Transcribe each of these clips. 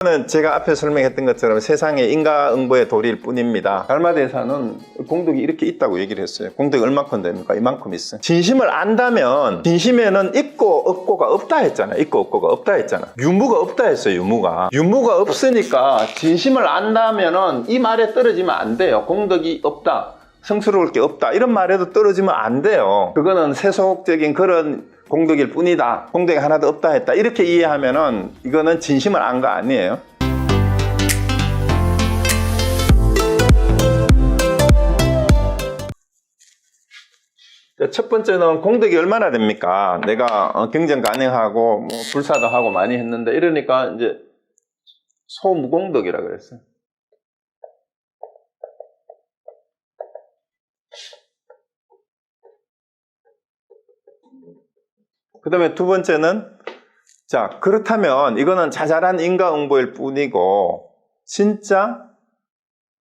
는 제가 앞에 설명했던 것처럼 세상에 인과응보의 도리일 뿐입니다. 달마대사는 공덕이 이렇게 있다고 얘기를 했어요. 공덕이 얼마큼 됩니까? 이만큼 있어요. 진심을 안다면 진심에는 있고 없고가 없다 했잖아요. 있고 없고가 없다 했잖아. 유무가 없다 했어요. 유무가 없으니까 진심을 안다면은 이 말에 떨어지면 안 돼요. 공덕이 없다, 성스러울 게 없다, 이런 말에도 떨어지면 안 돼요. 그거는 세속적인 그런 공덕일 뿐이다, 공덕이 하나도 없다 했다, 이렇게 이해하면은 이거는 진심을 안 거 아니에요. 첫 번째는 공덕이 얼마나 됩니까? 내가 경전 가능하고 뭐 불사도 하고 많이 했는데, 이러니까 이제 소무공덕이라 그랬어요. 그 다음에 두 번째는, 자, 그렇다면 이거는 자잘한 인과응보일 뿐이고, 진짜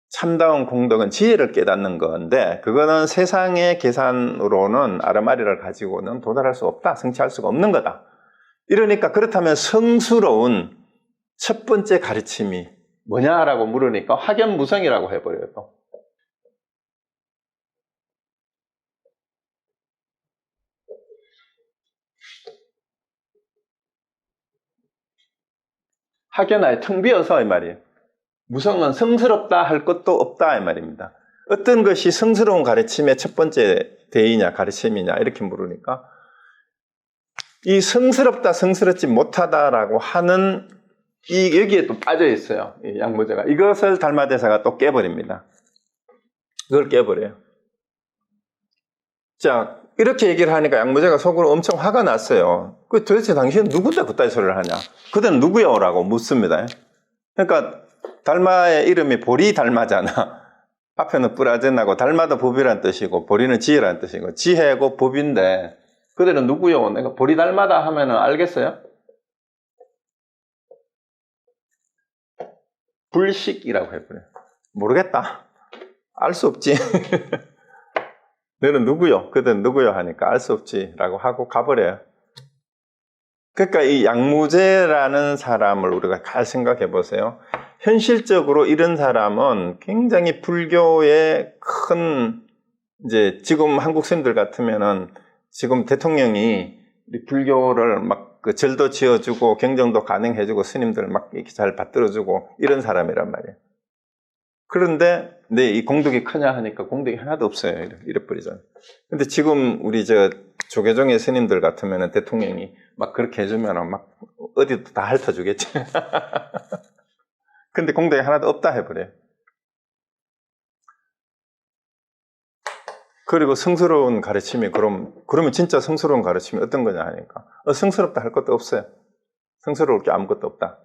참다운 공덕은 지혜를 깨닫는 건데, 그거는 세상의 계산으로는 아르마리를 가지고는 도달할 수 없다, 성취할 수가 없는 거다. 이러니까 그렇다면 성스러운 첫 번째 가르침이 뭐냐라고 물으니까 확연무성이라고 해버려요. 또. 확연하게 텅 비어서 이 말이에요. 무성은 성스럽다 할 것도 없다 이 말입니다. 어떤 것이 성스러운 가르침의 첫 번째 대의냐 가르침이냐 이렇게 물으니까, 이 성스럽다 성스럽지 못하다라고 하는 이 여기에 또 빠져 있어요. 이 양무제가 이것을 달마대사가 또 깨버립니다. 그걸 깨버려요. 자, 이렇게 얘기를 하니까 양무제가 속으로 엄청 화가 났어요. 그 도대체 당신은 누군데 그따위 소리를 하냐? 그대는 누구요? 라고 묻습니다. 그러니까 달마의 이름이 보리달마잖아. 앞에는 뿌라젠나고 달마도 법이란 뜻이고 보리는 지혜란 뜻이고 지혜고 법인데, 그대는 누구요? 내가 보리달마다 하면은 알겠어요? 불식이라고 해버려요. 모르겠다. 알 수 없지. 너는 누구요? 그대는 누구요? 하니까 알 수 없지 라고 하고 가버려요. 그러니까 이 양무제라는 사람을 우리가 잘 생각해 보세요. 현실적으로 이런 사람은 굉장히 불교의 큰, 이제 지금 한국 스님들 같으면은 지금 대통령이 불교를 막 그 절도 지어주고 경정도 가능해주고 스님들 막 이렇게 잘 받들어주고 이런 사람이란 말이에요. 그런데 네, 이 공덕이 크냐 하니까 공덕이 하나도 없어요. 이래버리잖아요. 근데 지금 우리 저 조계종의 스님들 같으면은 대통령이 막 그렇게 해주면은 막 어디도 다 핥아주겠지. 근데 공덕이 하나도 없다 해버려요. 그리고 성스러운 가르침이 그러면 진짜 성스러운 가르침이 어떤 거냐 하니까 성스럽다 할 것도 없어요. 성스러울 게 아무것도 없다.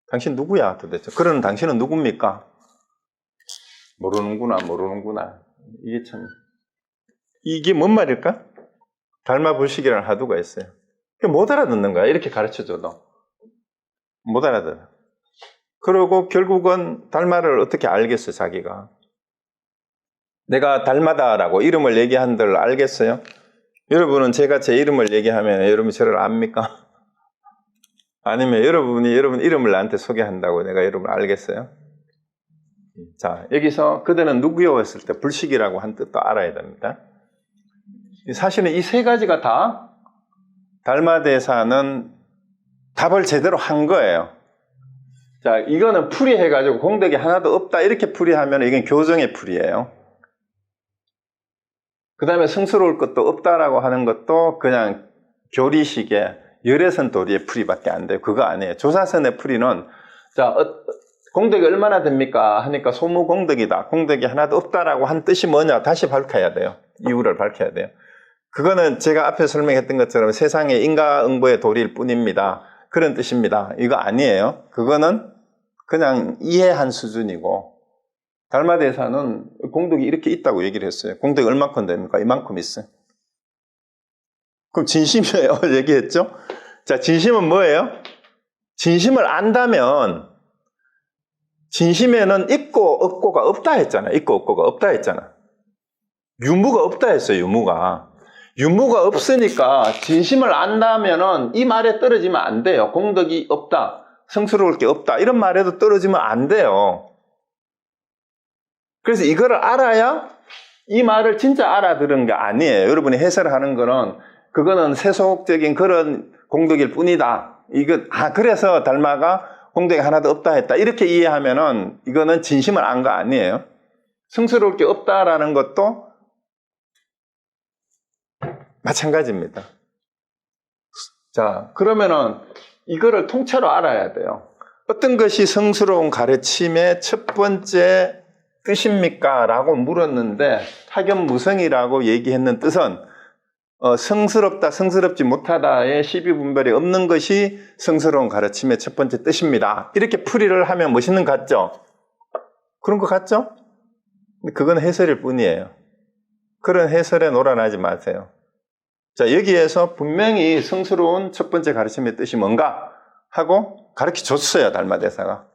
당신 누구야 도대체? 그러는 당신은 누굽니까? 모르는구나. 이게 뭔 말일까? 달마불식이라는 화두가 있어요. 못 알아듣는 거야. 이렇게 가르쳐줘도 못 알아들어. 그리고 결국은 달마를 어떻게 알겠어요? 자기가 내가 달마다라고 이름을 얘기한들 알겠어요? 여러분은 제가 제 이름을 얘기하면 여러분이 저를 압니까? 아니면 여러분이 여러분 이름을 나한테 소개한다고 내가 여러분을 알겠어요? 자, 여기서 그대는 누구요? 했을 때 불식이라고 한 뜻도 알아야 됩니다. 사실은 이 세 가지가 다 달마대사는 답을 제대로 한 거예요. 자, 이거는 풀이해가지고 공덕이 하나도 없다 이렇게 풀이하면 이건 교정의 풀이에요. 그 다음에 성스러울 것도 없다라고 하는 것도 그냥 교리식의 열애선 도리의 풀이밖에 안 돼요. 그거 아니에요. 조사선의 풀이는, 자, 공덕이 얼마나 됩니까? 하니까 소무공덕이다. 공덕이 하나도 없다라고 한 뜻이 뭐냐? 다시 밝혀야 돼요. 이유를 밝혀야 돼요. 그거는 제가 앞에 설명했던 것처럼 세상에 인과응보의 도리일 뿐입니다. 그런 뜻입니다. 이거 아니에요. 그거는 그냥 이해한 수준이고, 달마대사는 공덕이 이렇게 있다고 얘기를 했어요. 공덕이 얼마큼 됩니까? 이만큼 있어요. 그럼 진심이에요. 얘기했죠? 자, 진심은 뭐예요? 진심을 안다면 진심에는 있고 없고가 없다 했잖아요. 있고 없고가 없다 했잖아. 유무가 없다 했어요. 유무가 없으니까 진심을 안다면은 이 말에 떨어지면 안 돼요. 공덕이 없다, 성스러울 게 없다. 이런 말에도 떨어지면 안 돼요. 그래서 이거를 알아야 이 말을 진짜 알아들은 게 아니에요. 여러분이 해설하는 거는 그거는 세속적인 그런 공덕일 뿐이다. 그래서 달마가 공덕이 하나도 없다 했다. 이렇게 이해하면은 이거는 진심을 안 거 아니에요. 성스러울 게 없다라는 것도 마찬가지입니다. 자, 그러면은 이거를 통째로 알아야 돼요. 어떤 것이 성스러운 가르침의 첫 번째 뜻입니까? 라고 물었는데 타견무성이라고 얘기했는 뜻은 성스럽다, 성스럽지 못하다의 시비분별이 없는 것이 성스러운 가르침의 첫 번째 뜻입니다. 이렇게 풀이를 하면 멋있는 것 같죠? 그런 것 같죠? 그건 해설일 뿐이에요. 그런 해설에 놀아나지 마세요. 자, 여기에서 분명히 성스러운 첫 번째 가르침의 뜻이 뭔가 하고 가르쳐 줬어요, 달마대사가.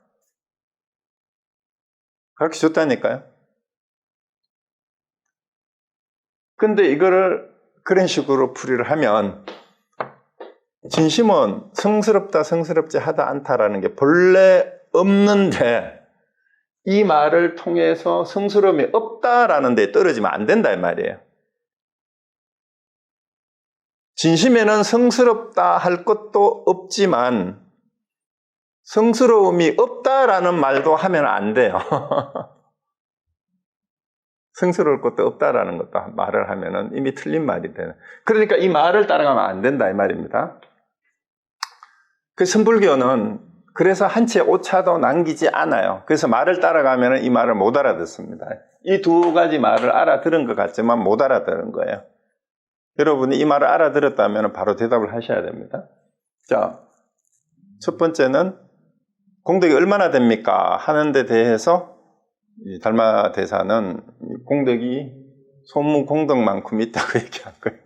가르쳐 줬다니까요. 근데 이거를 그런 식으로 풀이를 하면 진심은 성스럽다, 성스럽지 하다 않다라는 게 본래 없는데 이 말을 통해서 성스러움이 없다라는 데 떨어지면 안 된다 이 말이에요. 진심에는 성스럽다 할 것도 없지만 성스러움이 없다라는 말도 하면 안 돼요. 성스러울 것도 없다라는 것도 말을 하면은 이미 틀린 말이 되는. 그러니까 이 말을 따라가면 안 된다 이 말입니다. 그 선불교는 그래서 한 채 오차도 남기지 않아요. 그래서 말을 따라가면은 이 말을 못 알아듣습니다. 이 두 가지 말을 알아들은 것 같지만 못 알아들은 거예요. 여러분이 이 말을 알아들었다면 바로 대답을 하셔야 됩니다. 자, 첫 번째는 공덕이 얼마나 됩니까? 하는 데 대해서 이 달마대사는 공덕이 소문 공덕만큼 있다고 얘기한 거예요.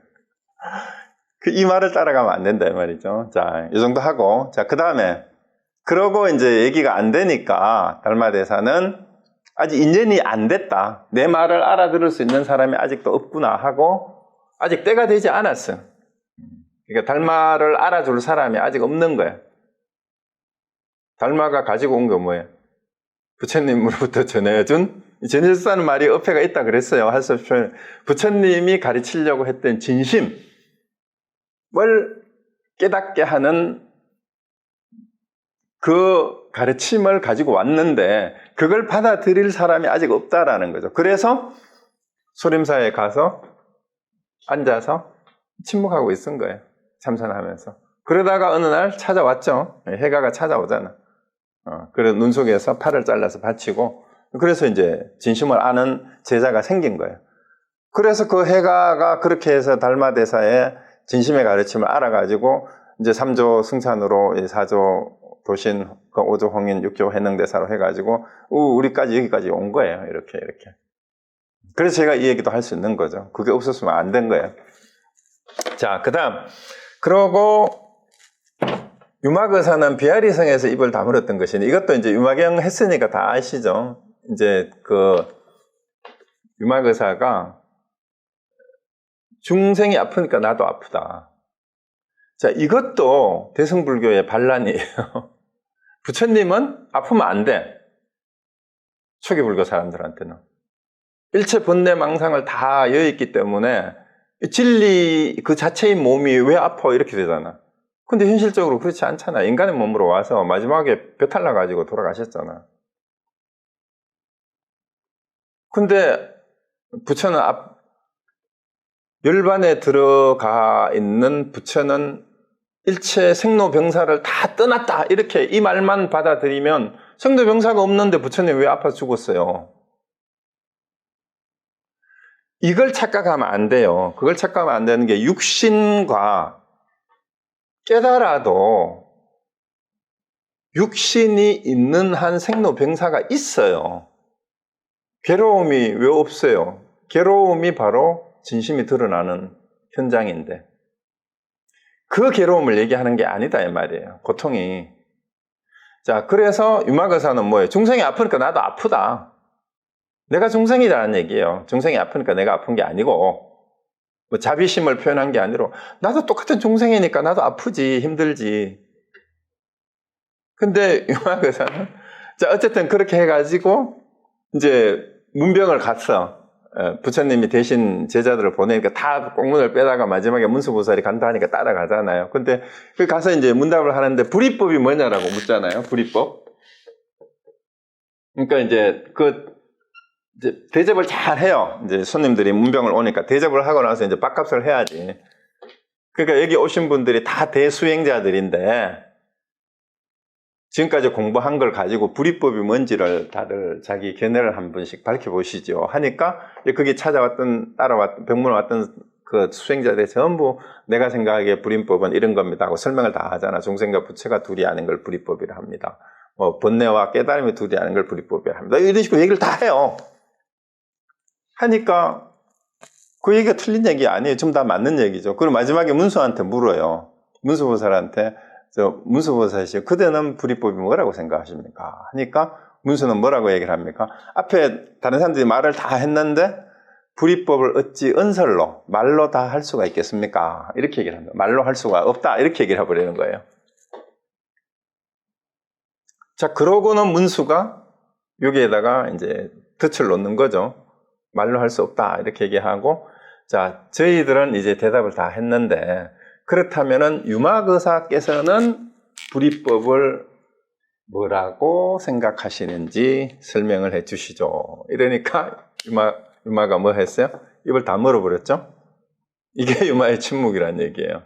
이 말을 따라가면 안 된다 이 말이죠. 자, 이 정도 하고, 자, 그 다음에 그러고 이제 얘기가 안 되니까 달마대사는 아직 인연이 안 됐다. 내 말을 알아들을 수 있는 사람이 아직도 없구나 하고 아직 때가 되지 않았어요. 그러니까 달마를 알아줄 사람이 아직 없는 거예요. 달마가 가지고 온 거 뭐예요? 부처님으로부터 전해준, 전해줬다는 말이 어폐가 있다 그랬어요. 할 수 없이 부처님이 가르치려고 했던 진심을 깨닫게 하는 그 가르침을 가지고 왔는데 그걸 받아들일 사람이 아직 없다라는 거죠. 그래서 소림사에 가서 앉아서 침묵하고 있은 거예요. 참선하면서. 그러다가 어느 날 찾아왔죠. 해가가 찾아오잖아. 그래서 눈 속에서 팔을 잘라서 바치고, 그래서 이제 진심을 아는 제자가 생긴 거예요. 그래서 그 해가가 그렇게 해서 달마대사의 진심의 가르침을 알아가지고 이제 3조 승찬으로 4조 도신, 5조 홍인, 6조 해능대사로 해가지고 우리까지 여기까지 온 거예요. 이렇게. 그래서 제가 이 얘기도 할 수 있는 거죠. 그게 없었으면 안 된 거예요. 자, 그 다음. 그러고 유마거사는 비아리성에서 입을 다물었던 것이니, 이것도 이제 유마경 했으니까 다 아시죠? 이제 그 유마거사가 중생이 아프니까 나도 아프다. 자, 이것도 대승불교의 반란이에요. 부처님은 아프면 안 돼. 초기불교 사람들한테는. 일체 번뇌 망상을 다 여있기 때문에 진리 그 자체인 몸이 왜 아파 이렇게 되잖아. 근데 현실적으로 그렇지 않잖아. 인간의 몸으로 와서 마지막에 배탈 나가지고 돌아가셨잖아. 근데 부처는 열반에 들어가 있는 부처는 일체 생로병사를 다 떠났다. 이렇게 이 말만 받아들이면 생로병사가 없는데 부처님 왜 아파 죽었어요? 이걸 착각하면 안 돼요. 그걸 착각하면 안 되는 게 육신과 깨달아도 육신이 있는 한 생로병사가 있어요. 괴로움이 왜 없어요? 괴로움이 바로 진심이 드러나는 현장인데 그 괴로움을 얘기하는 게 아니다 이 말이에요. 고통이. 자, 그래서 유마거사는 뭐예요? 중생이 아프니까 나도 아프다. 내가 중생이라는 얘기예요. 중생이 아프니까 내가 아픈 게 아니고 뭐 자비심을 표현한 게 아니라 나도 똑같은 중생이니까 나도 아프지, 힘들지. 근데 유마거사는 자 어쨌든 그렇게 해가지고 이제 문병을 갔어. 부처님이 대신 제자들을 보내니까 다 공문을 빼다가 마지막에 문수보살이 간다 하니까 따라가잖아요. 근데 그 가서 이제 문답을 하는데 불이법이 뭐냐라고 묻잖아요. 불이법. 그러니까 이제 이제 대접을 잘 해요. 이제 손님들이 문병을 오니까 대접을 하고 나서 이제 밥값을 해야지. 그러니까 여기 오신 분들이 다 대수행자들인데 지금까지 공부한 걸 가지고 불이법이 뭔지를 다들 자기 견해를 한 번씩 밝혀보시죠. 하니까 거기 따라왔던, 병문에 왔던 그 수행자들이 전부 내가 생각하기에 불이법은 이런 겁니다 하고 설명을 다 하잖아. 중생과 부처가 둘이 아는 걸 불이법이라 합니다. 번뇌와 깨달음이 둘이 아는 걸 불이법이라 합니다. 이런 식으로 얘기를 다 해요. 하니까 그 얘기가 틀린 얘기 아니에요. 좀 다 맞는 얘기죠. 그리고 마지막에 문수한테 물어요. 문수보살한테 문수보살이시죠. 그대는 불이법이 뭐라고 생각하십니까? 하니까 문수는 뭐라고 얘기를 합니까? 앞에 다른 사람들이 말을 다 했는데 불이법을 어찌 은설로 말로 다 할 수가 있겠습니까? 이렇게 얘기를 합니다. 말로 할 수가 없다 이렇게 얘기를 해버리는 거예요. 자 그러고는 문수가 여기에다가 이제 덫을 놓는 거죠. 말로 할 수 없다 이렇게 얘기하고 자 저희들은 이제 대답을 다 했는데 그렇다면은 유마거사께서는 불이법을 뭐라고 생각하시는지 설명을 해 주시죠. 이러니까 유마가 뭐 했어요? 입을 다 물어버렸죠. 이게 유마의 침묵이란 얘기예요.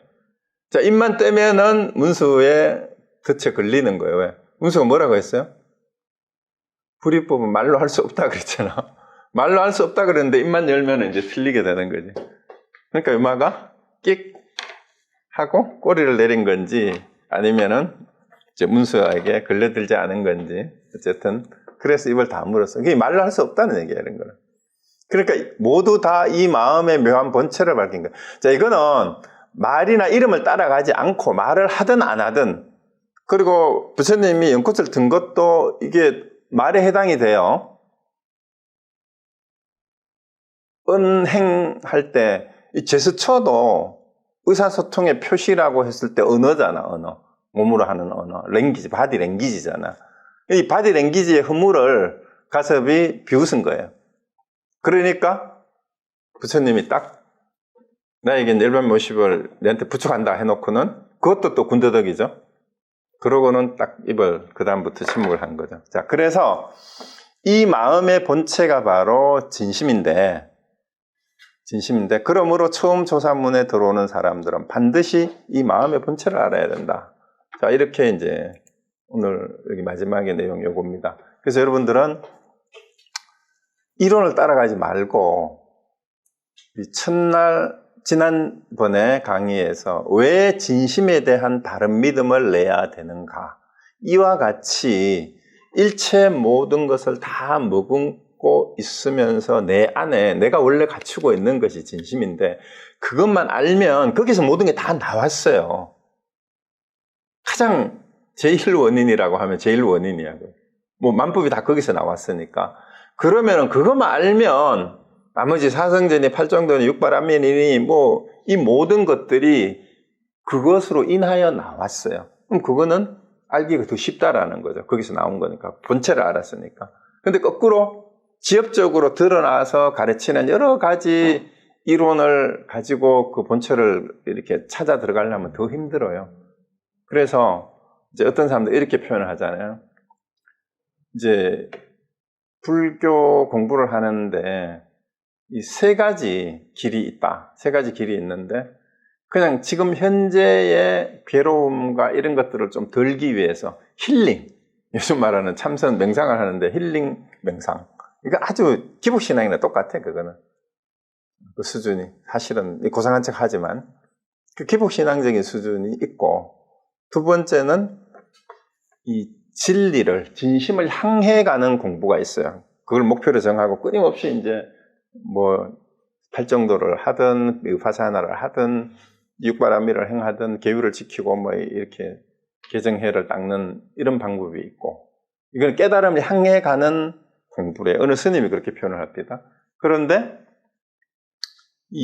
자 입만 떼면은 문수의 덫에 걸리는 거예요. 왜? 문수가 뭐라고 했어요? 불이법은 말로 할 수 없다 그랬잖아. 말로 할 수 없다 그랬는데 입만 열면 이제 틀리게 되는 거지. 그러니까 유마가 끽 하고 꼬리를 내린 건지 아니면은 이제 문수에게 걸려들지 않은 건지 어쨌든 그래서 입을 다 물었어. 그게 말로 할 수 없다는 얘기야 이런 거는. 그러니까 모두 다 이 마음의 묘한 본체를 밝힌 거야. 자 이거는 말이나 이름을 따라가지 않고 말을 하든 안 하든 그리고 부처님이 연꽃을 든 것도 이게 말에 해당이 돼요. 은행할 때 이 제스처도 의사소통의 표시라고 했을 때 언어잖아, 언어. 몸으로 하는 언어. 랭귀지, 바디 랭귀지잖아. 이 바디 랭귀지의 허물을 가섭이 비웃은 거예요. 그러니까 부처님이 딱 나에게 일반 모십을 내한테 부축한다 해놓고는 그것도 또 군더더기죠. 그러고는 딱 입을 그 다음부터 침묵을 한 거죠. 자, 그래서 이 마음의 본체가 바로 진심인데 그러므로 처음 조사문에 들어오는 사람들은 반드시 이 마음의 본체를 알아야 된다. 자, 이렇게 이제 오늘 여기 마지막의 내용 요겁니다. 그래서 여러분들은 이론을 따라가지 말고 지난번에 강의에서 왜 진심에 대한 바른 믿음을 내야 되는가? 이와 같이 일체 모든 것을 다 머금고 있으면서 내 안에 내가 원래 갖추고 있는 것이 진심인데 그것만 알면 거기서 모든 게 다 나왔어요. 가장 제일 원인이라고 하면 제일 원인이야. 뭐 만법이 다 거기서 나왔으니까. 그러면 그것만 알면 나머지 사성전이 팔정도니 육발안면이니 뭐 이 모든 것들이 그것으로 인하여 나왔어요. 그럼 그거는 알기가 더 쉽다라는 거죠. 거기서 나온 거니까. 본체를 알았으니까. 근데 거꾸로 지엽적으로 드러나서 가르치는 여러 가지 이론을 가지고 그 본체를 이렇게 찾아 들어가려면 더 힘들어요. 그래서 이제 어떤 사람들 이렇게 표현을 하잖아요. 이제 불교 공부를 하는데 이 세 가지 길이 있다. 세 가지 길이 있는데 그냥 지금 현재의 괴로움과 이런 것들을 좀 덜기 위해서 힐링, 요즘 말하는 참선 명상을 하는데 힐링 명상. 이거 아주 기복신앙이랑 똑같아, 그거는. 그 수준이. 사실은 고상한 척 하지만 그 기복신앙적인 수준이 있고 두 번째는 이 진리를, 진심을 향해 가는 공부가 있어요. 그걸 목표로 정하고 끊임없이 이제 뭐 팔정도를 하든 위파사나를 하든 육바라밀을 행하든 계율을 지키고 뭐 이렇게 개정해를 닦는 이런 방법이 있고 이건 깨달음을 향해 가는 공부래. 어느 스님이 그렇게 표현을 합니다. 그런데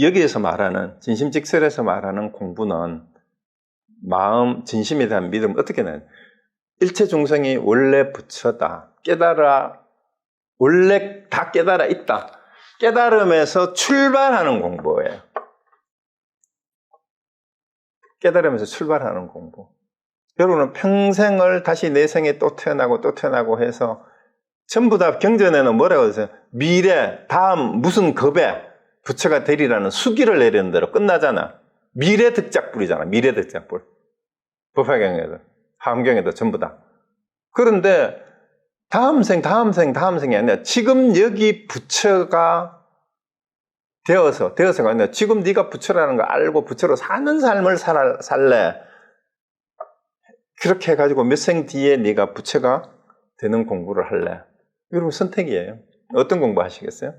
여기에서 말하는 진심직설에서 말하는 공부는 마음, 진심에 대한 믿음 어떻게 내는 일체 중생이 원래 부처다. 깨달아, 원래 다 깨달아 있다. 깨달음에서 출발하는 공부예요. 깨달으면서 출발하는 공부. 여러분은 평생을 다시 내 생에 또 태어나고 해서 전부 다 경전에는 뭐라고 하세요? 미래, 다음 무슨 급에 부처가 되리라는 수기를 내리는 대로 끝나잖아. 미래 득작불이잖아. 미래 득작불. 법화경에도, 화엄경에도 전부 다. 그런데 다음 생이 아니라 지금 여기 부처가 되어서가 아니라 지금 네가 부처라는 거 알고 부처로 사는 삶을 살래. 그렇게 해가지고 몇 생 뒤에 네가 부처가 되는 공부를 할래. 여러분 선택이에요. 어떤 공부 하시겠어요?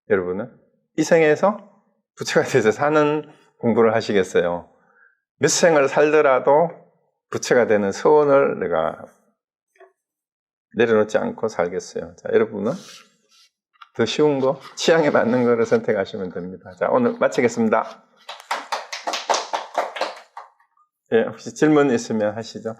여러분은? 이 생에서 부처가 돼서 사는 공부를 하시겠어요? 몇 생을 살더라도 부처가 되는 소원을 내가 내려놓지 않고 살겠어요. 자, 여러분은 더 쉬운 거, 취향에 맞는 거를 선택하시면 됩니다. 자, 오늘 마치겠습니다. 예, 혹시 질문 있으면 하시죠.